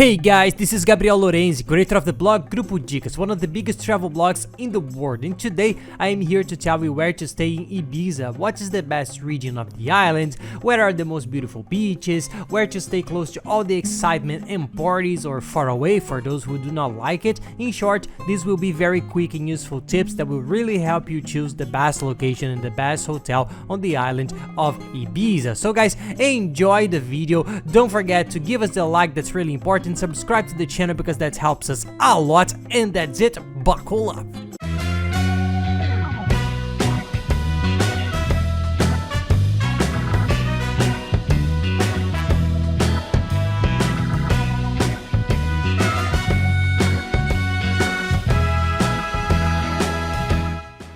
Hey guys, this is Gabriel Lorenzi, creator of the blog Grupo Dicas, one of the biggest travel blogs in the world, and today I am here to tell you where to stay in Ibiza, what is the best region of the island, where are the most beautiful beaches, where to stay close to all the excitement and parties or far away for those who do not like it. In short, these will be very quick and useful tips that will really help you choose the best location and the best hotel on the island of Ibiza. So guys, enjoy the video, don't forget to give us the like, that's really important. Subscribe to the channel because that helps us a lot, and that's it, buckle up.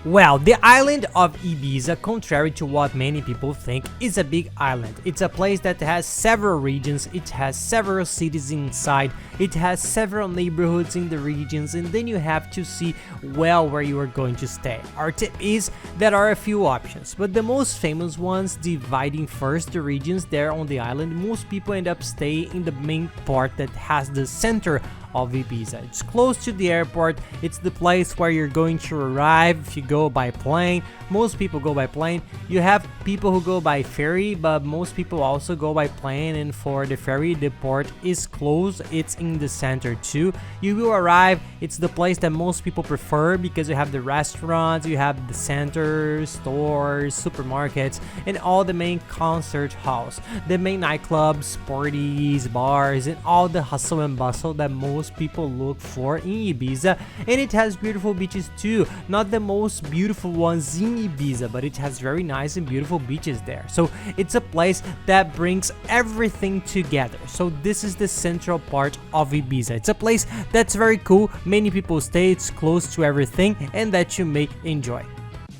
Well, the island of Ibiza, contrary to what many people think, is a big island. It's a place that has several regions, it has several cities inside, it has several neighborhoods in the regions, and then you have to see well where you are going to stay. Our tip is there are a few options, but the most famous ones, dividing first the regions there on the island, most people end up staying in the main part that has the center of Ibiza. It's close to the airport, it's the place where you're going to arrive if you go by plane. Most people go by plane. You have people who go by ferry, but most people also go by plane, and for the ferry the port is closed, it's in the center too. You will arrive, it's the place that most people prefer because you have the restaurants, you have the centers, stores, supermarkets, and all the main concert halls, the main nightclubs, parties, bars, and all the hustle and bustle that most people look for in Ibiza. And it has beautiful beaches too, not the most beautiful ones in Ibiza, but it has very nice and beautiful beaches there. So it's a place that brings everything together. So this is the central part of Ibiza. It's a place that's very cool, many people stay, it's close to everything, and that you may enjoy.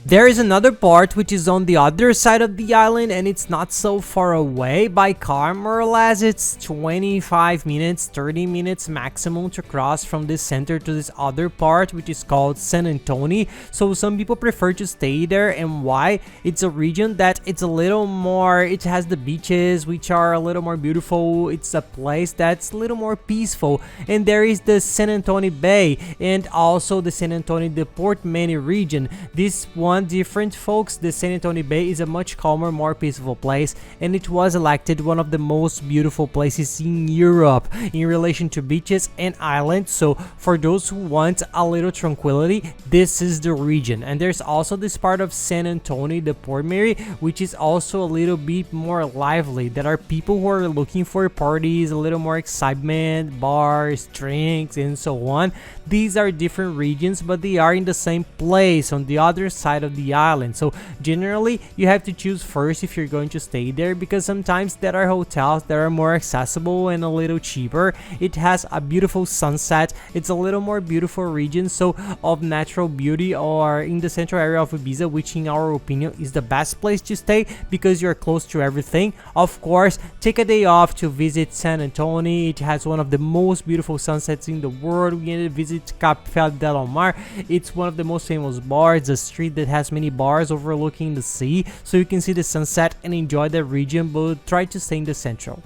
There is another part which is on the other side of the island, and it's not so far away by car, more or less. It's 25 minutes, 30 minutes maximum to cross from this center to this other part, which is called San Antonio. So some people prefer to stay there, and why? It's a region that it's a little more, it has the beaches which are a little more beautiful, it's a place that's a little more peaceful, and there is the San Antonio Bay and also the San Antonio, the Port Manny region. This one different, folks. The San Antonio Bay is a much calmer, more peaceful place, and it was elected one of the most beautiful places in Europe in relation to beaches and islands. So for those who want a little tranquility, this is the region. And there's also this part of San Antonio, the Port Mary, which is also a little bit more lively. There are people who are looking for parties, a little more excitement, bars, drinks, and so on. These are different regions, but they are in the same place on the other side of the island. So generally you have to choose first if you're going to stay there, because sometimes there are hotels that are more accessible and a little cheaper. It has a beautiful sunset, it's a little more beautiful region, so of natural beauty, or in the central area of Ibiza, which in our opinion is the best place to stay because you're close to everything. Of course, take a day off to visit San Antonio. It has one of the most beautiful sunsets in the world. We ended to visit Capel del Mar. It's one of the most famous bars, a street that has many bars overlooking the sea, so you can see the sunset and enjoy the region, but try to stay in the central.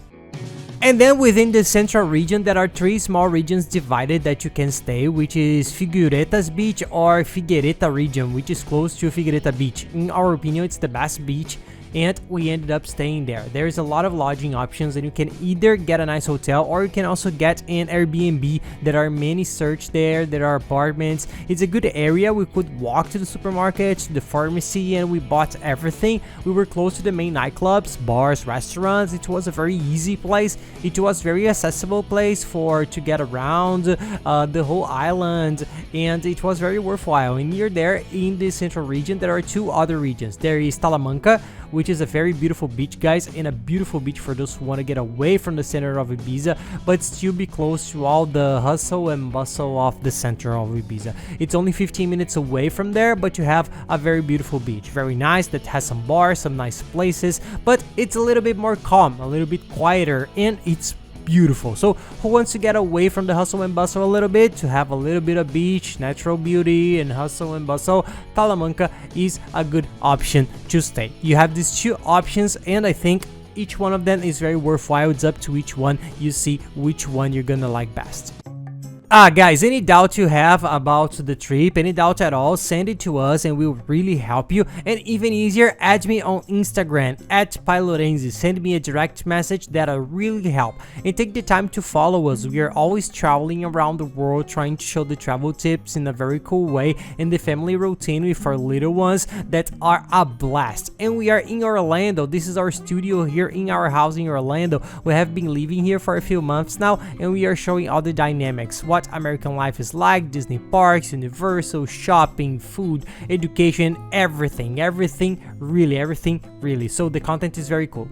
And then within the central region there are three small regions divided that you can stay, which is Figueiretas Beach or Figueireta region, which is close to Figueireta Beach. In our opinion, it's the best beach, and we ended up staying there. There's a lot of lodging options, and you can either get a nice hotel or you can also get an Airbnb. There are many search there, there are apartments. It's a good area. We could walk to the supermarket, to the pharmacy, and we bought everything. We were close to the main nightclubs, bars, restaurants. It was a very easy place. It was very accessible place to get around the whole island, and it was very worthwhile. And near there in the central region there are two other regions. There is Talamanca, which is a very beautiful beach, guys, and a beautiful beach for those who want to get away from the center of Ibiza but still be close to all the hustle and bustle of the center of Ibiza. It's only 15 minutes away from there, but you have a very beautiful beach, very nice, that has some bars, some nice places, but it's a little bit more calm, a little bit quieter, and it's beautiful. So who wants to get away from the hustle and bustle a little bit, to have a little bit of beach, natural beauty, and hustle and bustle, Talamanca is a good option to stay. You have these two options, and I think each one of them is very worthwhile. It's up to each one. You see which one you're gonna like best. Guys, any doubt you have about the trip, any doubt at all, send it to us and we'll really help you. And even easier, add me on Instagram at Pilorenzi. Send me a direct message, that'll really help. And take the time to follow us. We are always traveling around the world, trying to show the travel tips in a very cool way, and the family routine with our little ones that are a blast. And we are in Orlando. This is our studio here in our house in Orlando. We have been living here for a few months now, and we are showing all the dynamics. What American life is like, Disney parks, Universal, shopping, food, education, everything, really. So the content is very cool.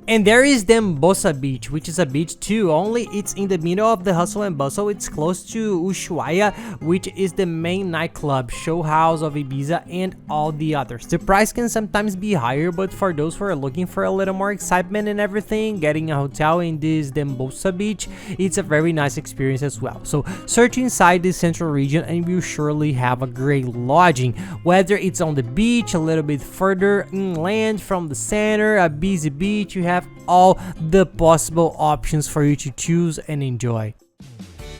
And there is Dembosa Beach, which is a beach too, only it's in the middle of the hustle and bustle. It's close to Ushuaia, which is the main nightclub, show house of Ibiza and all the others. The price can sometimes be higher, but for those who are looking for a little more excitement and everything, getting a hotel in this Dembosa Beach, it's a very nice experience as well. So search inside this central region and you'll surely have a great lodging, whether it's on the beach, a little bit further inland from the center, a busy beach. You have all the possible options for you to choose and enjoy.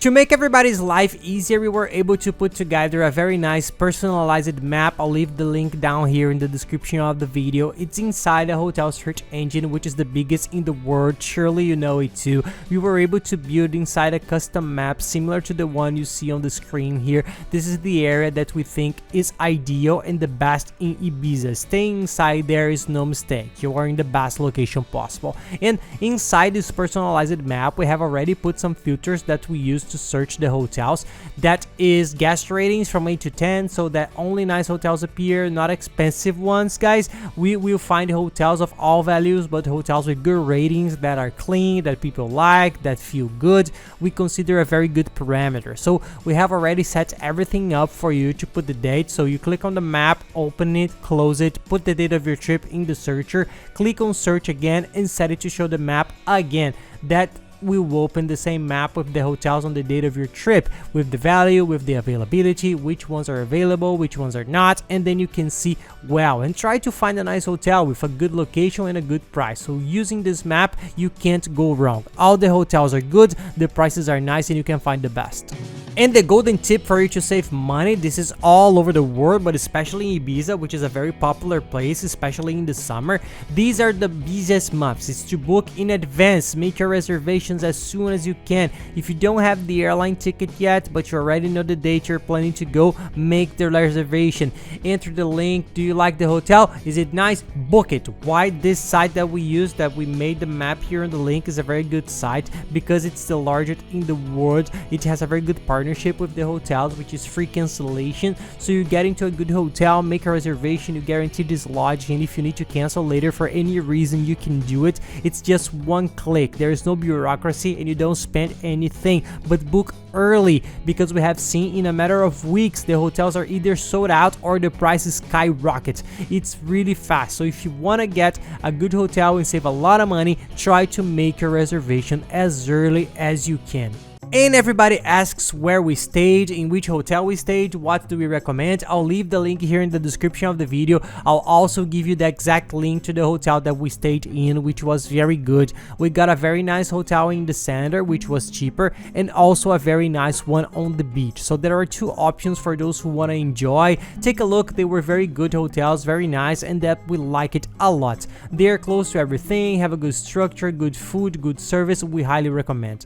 To make everybody's life easier, we were able to put together a very nice personalized map. I'll leave the link down here in the description of the video. It's inside a hotel search engine, which is the biggest in the world. Surely you know it too. We were able to build inside a custom map similar to the one you see on the screen here. This is the area that we think is ideal and the best in Ibiza. Staying inside there is no mistake. You are in the best location possible. And inside this personalized map, we have already put some filters that we use to search the hotels. That is guest ratings from 8 to 10, so that only nice hotels appear, not expensive ones, guys. We will find hotels of all values, but hotels with good ratings, that are clean, that people like, that feel good, we consider a very good parameter. So we have already set everything up for you to put the date. So you click on the map, open it, close it, put the date of your trip in the searcher, click on search again and set it to show the map again. That will open the same map with the hotels on the date of your trip, with the value, with the availability, which ones are available, which ones are not, and then you can see well and try to find a nice hotel with a good location and a good price. So using this map, you can't go wrong. All the hotels are good, the prices are nice, and you can find the best. And the golden tip for you to save money, this is all over the world, but especially in Ibiza, which is a very popular place, especially in the summer. These are the busiest months. It's to book in advance, make your reservations as soon as you can. If you don't have the airline ticket yet, but you already know the date you're planning to go, make the reservation. Enter the link. Do you like the hotel? Is it nice? Book it. Why this site that we use, that we made the map here on the link, is a very good site? Because it's the largest in the world. It has a very good partnership with the hotels, which is free cancellation. So you get into a good hotel, make a reservation, you guarantee this lodge, and if you need to cancel later for any reason, you can do it. It's just one click. There is no bureaucracy and you don't spend anything. But book early, because we have seen in a matter of weeks the hotels are either sold out or the prices skyrocket. It's really fast. So if you want to get a good hotel and save a lot of money, try to make your reservation as early as you can. And everybody asks where we stayed, in which hotel we stayed, what do we recommend. I'll leave the link here in the description of the video. I'll also give you the exact link to the hotel that we stayed in, which was very good. We got a very nice hotel in the center, which was cheaper, and also a very nice one on the beach. So there are two options for those who want to enjoy. Take a look. They were very good hotels, very nice, and that we like it a lot. They're close to everything, have a good structure, good food, good service. We highly recommend.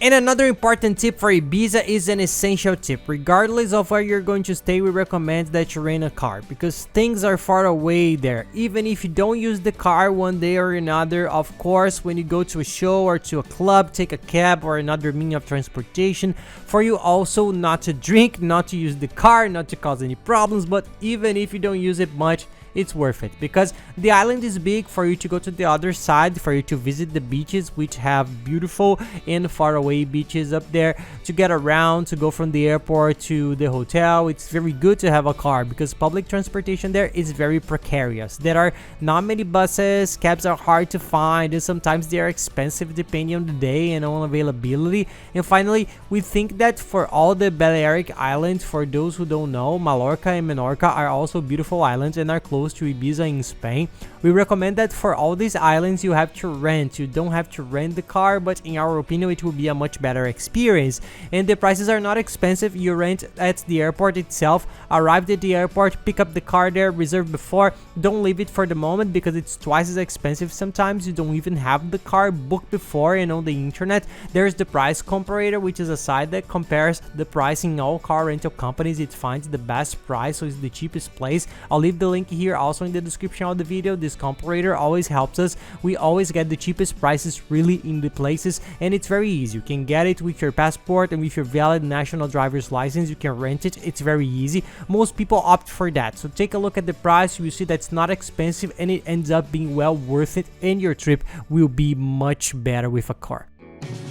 And another important tip for Ibiza is an essential tip. Regardless of where you're going to stay, we recommend that you rent a car, because things are far away there. Even if you don't use the car one day or another, of course, when you go to a show or to a club, take a cab or another means of transportation. For you also not to drink, not to use the car, not to cause any problems, but even if you don't use it much, it's worth it, because the island is big for you to go to the other side, for you to visit the beaches, which have beautiful and far away beaches up there, to get around, to go from the airport to the hotel. It's very good to have a car, because public transportation there is very precarious. There are not many buses, cabs are hard to find, and sometimes they are expensive depending on the day and on availability. And finally, we think that for all the Balearic Islands, for those who don't know, Mallorca and Menorca are also beautiful islands and are close close to Ibiza in Spain. We recommend that for all these islands you have to rent. You don't have to rent the car, but in our opinion it will be a much better experience. And the prices are not expensive. You rent at the airport itself, arrive at the airport, pick up the car there, reserve before, don't leave it for the moment because it's twice as expensive sometimes. You don't even have the car booked before, and on the internet there's the price comparator, which is a site that compares the price in all car rental companies. It finds the best price, so it's the cheapest place. I'll leave the link here also in the description of the video. This comparator always helps us. We always get the cheapest prices really in the places, and it's very easy. You can get it with your passport and with your valid national driver's license. You can rent it. It's very easy. Most people opt for that, so take a look at the price. You see that's not expensive, and it ends up being well worth it, and your trip will be much better with a car.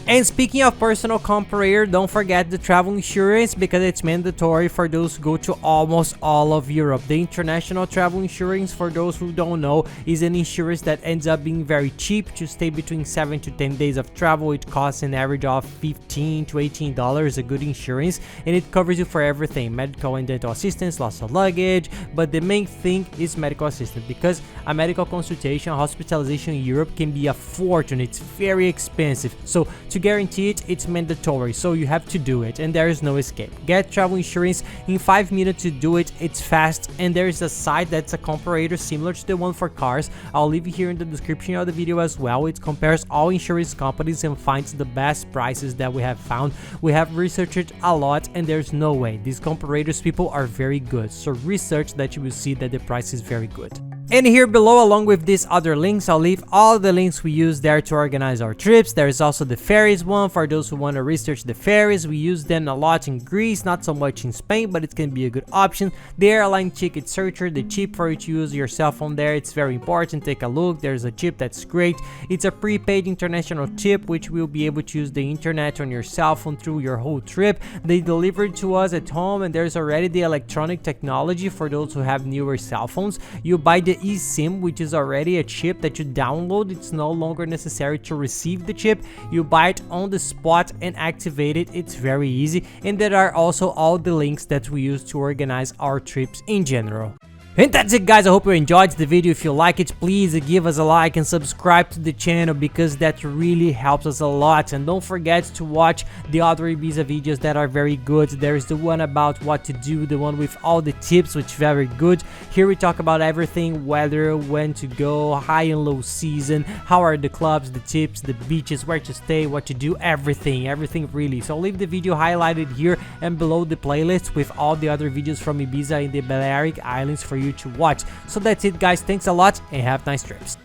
And speaking of personal comparator, don't forget the travel insurance, because it's mandatory for those who go to almost all of Europe. The international travel insurance, for those who don't know, is an insurance that ends up being very cheap to stay between 7 to 10 days of travel. It costs an average of $15 to $18, a good insurance, and it covers you for everything: medical and dental assistance, loss of luggage, but the main thing is medical assistance, because a medical consultation, hospitalization in Europe can be a fortune. It's very expensive, so to guarantee it, it's mandatory, so you have to do it and there is no escape. Get travel insurance in 5 minutes to do it. It's fast, and there is a site that's a comparator similar to the one for cars. I'll leave it here in the description of the video as well. It compares all insurance companies and finds the best prices that we have found. We have researched it a lot, and there's no way. These comparators people are very good, so research that you will see that the price is very good. And here below, along with these other links, I'll leave all the links we use there to organize our trips. There is also the ferries one for those who want to research the ferries. We use them a lot in Greece, not so much in Spain, but it can be a good option. The airline ticket searcher, the chip for you to use your cell phone there, it's very important. Take a look. There's a chip that's great. It's a prepaid international chip, which will be able to use the internet on your cell phone through your whole trip. They deliver it to us at home, and there's already the electronic technology for those who have newer cell phones. You buy the eSIM, which is already a chip that you download. It's no longer necessary to receive the chip. You buy it on the spot and activate it. It's very easy, and there are also all the links that we use to organize our trips in general. And that's it, guys. I hope you enjoyed the video. If you like it, please give us a like and subscribe to the channel, because that really helps us a lot. And don't forget to watch the other Ibiza videos that are very good. There's the one about what to do, the one with all the tips, which is very good. Here we talk about everything: weather, when to go, high and low season, how are the clubs, the tips, the beaches, where to stay, what to do, everything really. So I'll leave the video highlighted here and below the playlist with all the other videos from Ibiza in the Balearic Islands for you to watch. So that's it, guys. Thanks a lot and have nice trips.